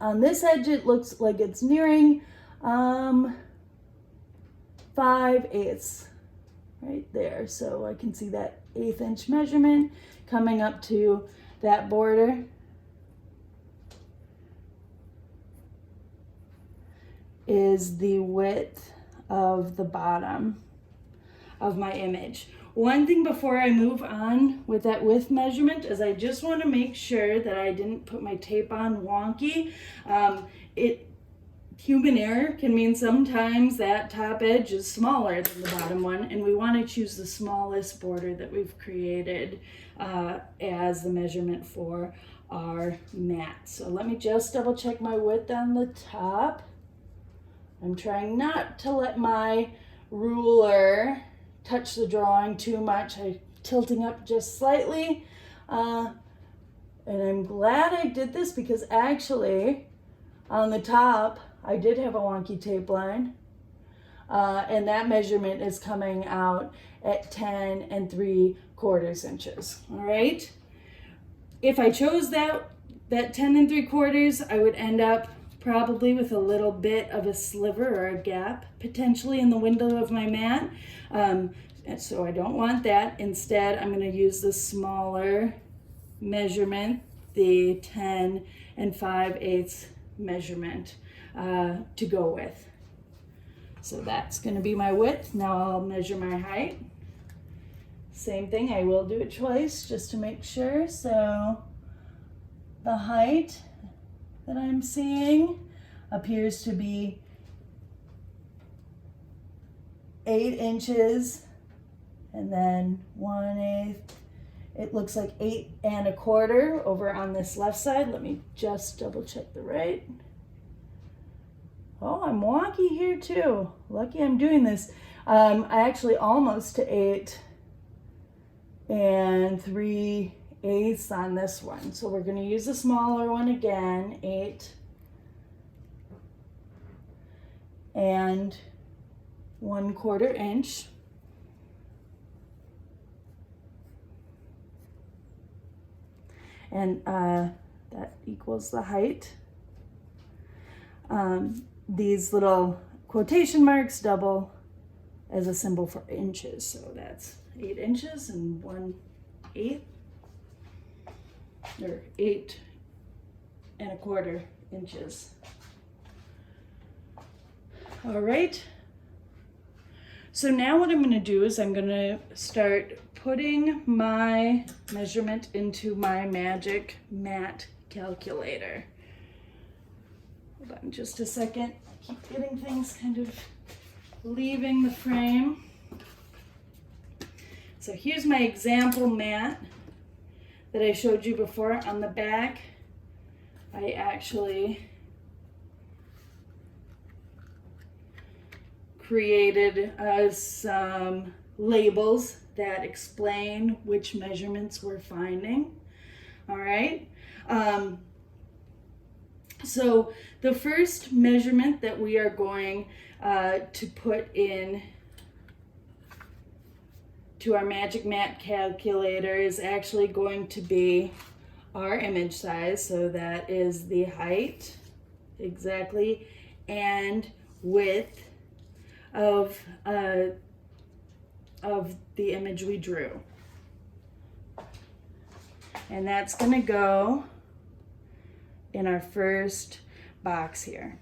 on this edge it looks like it's nearing 5/8 right there. So I can see that 1/8 inch measurement coming up to that border. Is the width of the bottom of my image. One thing before I move on with that width measurement is I just want to make sure that I didn't put my tape on wonky. Human error can mean sometimes that top edge is smaller than the bottom one, and we want to choose the smallest border that we've created as the measurement for our mat. So let me just double check my width on the top. I'm trying not to let my ruler touch the drawing too much. I'm tilting up just slightly. And I'm glad I did this because actually on the top, I did have a wonky tape line. And that measurement is coming out at 10 3/4 inches. All right. If I chose that 10 3/4, I would end up probably with a little bit of a sliver or a gap potentially in the window of my mat. And so I don't want that. Instead, I'm going to use the smaller measurement, the 10 5/8 measurement to go with. So that's going to be my width. Now I'll measure my height. Same thing, I will do it twice just to make sure. So the height that I'm seeing appears to be 8 inches and then 1/8. It looks like 8 1/4 over on this left side. Let me just double check the right. Oh, I'm wonky here too. Lucky I'm doing this. I actually almost to 8 3/8 on this one. So we're going to use the smaller one again, 8 1/4 inch. And that equals the height. These little quotation marks double as a symbol for inches. So that's 8 inches and 1/8, or 8 1/4 inches. All right. So now what I'm going to do is I'm going to start putting my measurement into my Magic Mat calculator. Hold on just a second. I keep getting things kind of leaving the frame. So here's my example mat that I showed you before. On the back, I actually created some labels that explain which measurements we're finding. All right. So the first measurement that we are going to put in to our Magic Mat calculator is actually going to be our image size. So that is the height exactly and width of the image we drew. And that's going to go in our first box here.